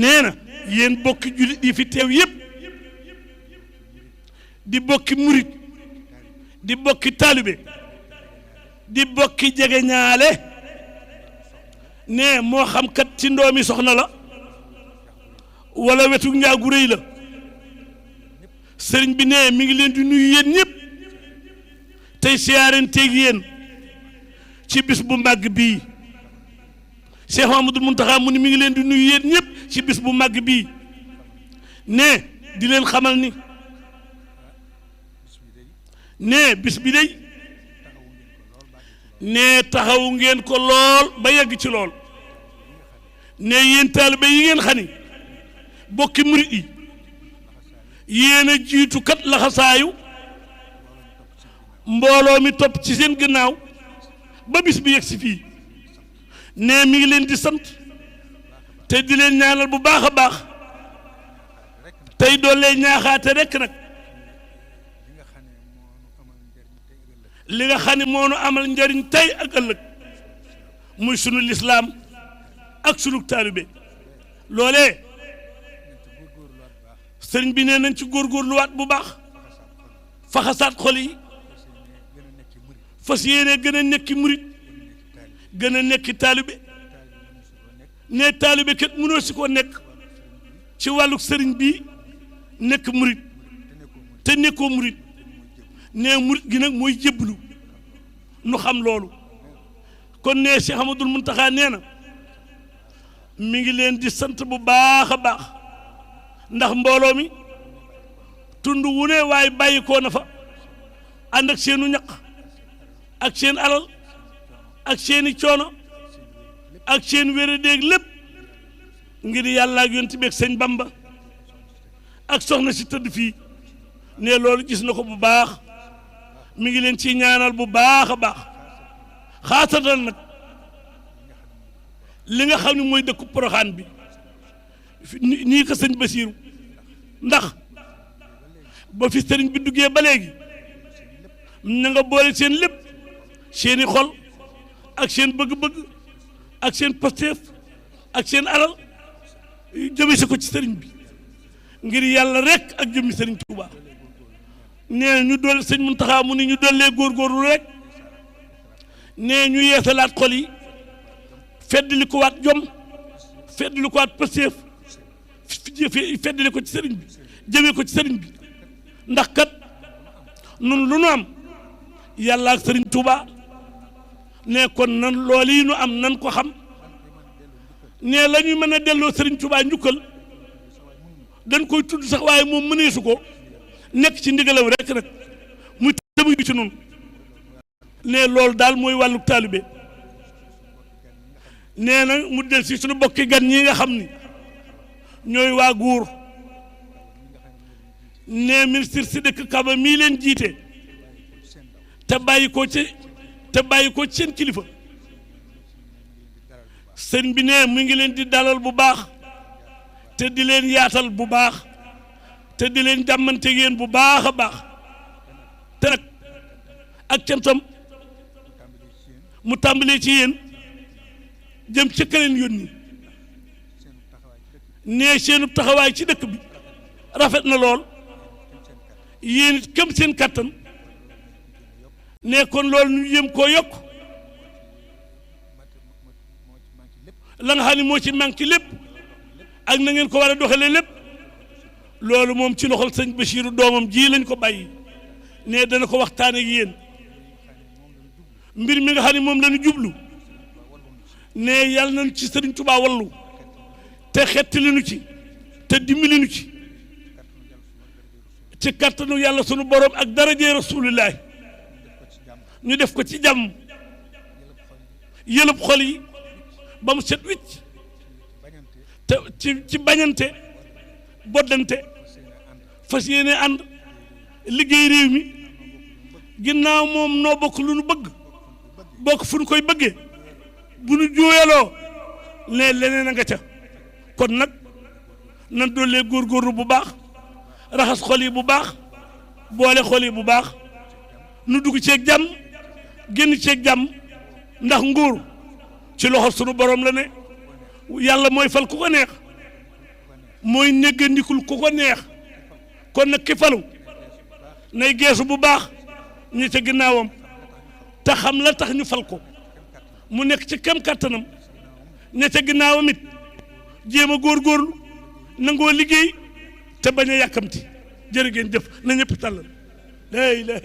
nee na yéen bokki jullit yi fi teew yépp di bokki murit di bokki taalibe di bokki jegeñaale ne moo xam kat ci ndoomi soxna la wala wetu njaagu rëy la sëriñ bi ne mi ngi leen di nuyu yéen ñëpp tey siyaarenteeg yéen ci bis bu màgg bii Cheikh Mamadou Mountakha mu ni mi ngi leen di nuyu yéen ñëpp ci bis bu màgg bii ne di leen xamal ni ne bis bi day ne taxawu ngeen ko lool ba yegg ci lool ne yéen taalibe yi ngeen xani bokki murit yi yéen a jiitu kat laxasaayu mbooloo mi topp ci seen gannaaw ba bis bi yegg si fii ne mi ngi leen di sant te di leen ñaanal bu baax a baax tey doole ñaaxaate rekk nag li nga xam ne moo nu amal njariñ tey ak ëllëg muy sunu lislaam ak sunu taalibe loolee sëriñ bi nee nañ ci góorgóorluwaat bu baax faxasaat xol yi fas yéene gën a nekki murit gën a nekki taalibe ne taalibe kat mënoo si ko nekk ci wàllu sëriñ bi nekk murit te nekkoo murit ne murit gi nag mooy jébbalu nu xam loolu kon ne Cheikh Ahmadoul Mountakha nee na mi ngi leen di sant bu baax a baax ndax mbooloo mi tund wu ne waaye bàyyi koo na fa ànd ak seenu ñaq ak seen alal ak seeni coono ak seen wéradéeg lépp ngir yàlla ak yonent bi ak sëñ Bamba ak soxna si tëdd fii ne loolu gis na ko bu baax mi ngi leen ci ñaanal bu baax a baax xaasatan nag li nga xam ne mooy dëkku Poroxaan bi nii ko sëñ Basiiru ndax ba fi sëriñ bi duggee ba léegi na nga boole seen lépp seeni xol ak seen bëgg-bëgg ak seen pasteef ak seen alal jëme si ko ci sëriñ bi ngir yàlla rek ak jëmmi sëriñ Tuuba nee ñu dool sëñ Muntaxa mu ni ñu dollee góorgóorlu rek nee ñu yeesalaat xol yi feddali ko waat jom feddali ko waat pasteef feddali ko ci sëriñ bi jëmee ko ci sëriñ bi ndax kat nun lu nu am yàlla ak sëriñ Tuuba ne kon nan loolu yi nu am nan ko xam ne la ñuy mën a delloo sëriñ Tuuba njukkal dañ koy tudd sax waaye moom mëneesu ko nekk ci ndigalam rek nag muy tëbu ci nun ne loolu daal mooy wàllu taalibe nee na mu del si suñu bokki gan ñi nga xam ni ñooy waa guur ne ministre Sidiki Kaba mii leen jiite te bàyyi ko ci seen kilifa sëñ bi ne mu ngi leen di dalal bu baax te di leen yaatal bu baax te di leen jàmmante yéen bu baax a baax te nag ak cantam mu tàmbalee ci yéen jëm ca kaleen yónni ne seenu taxawaay ci dëkk bi rafet na lool yéen it këm seen kattan ne kon loolu ñu yëm koo yokk la nga xam ne moo ci manqué lépp ak na ngeen ko war a doxalee lépp loolu moom ci loxol sëñ Bachirou doomam ji lañ ko bàyyi ne dana ko waxtaan ak yéen mbir mi nga xam ne moom lañu jublu ne yàlla nañ ci sëriñ Tuubaa wallu te xettali nu ci te dimbali nu ci kattanu yàlla sunu borom ak darajee rasulillahi ñu def ko ci jàmm yëlëb xol yi ba mu set wicc te ci bañante boddante fas yéene ànd liggéey réew mi ginnaaw moom noo bokk lu nu bëgg bokk fu nu koy bëggee bu nu jooyaloo ne leneen a nga ca kon nag nan doolee góorgóorlu bu baax raxas xol yi bu baax boole xol yi bu baax nu dugg ceeg jàmm génn ceeg jàmm ndax nguur ci loxo sunu borom la ne yàlla mooy fal ku ko neex mooy néggandikul ku ko neex kon nag ki falu nay geesu bu baax ñi ca ginnaawam te xam la tax ñu fal ko mu nekk ci kem kattanam ña ca ginnaawam it jéem a góorgóorlu nangoo liggéey te bañ a yàkkamti jërë ngeen jëf na ñëpp tàllal la ilaha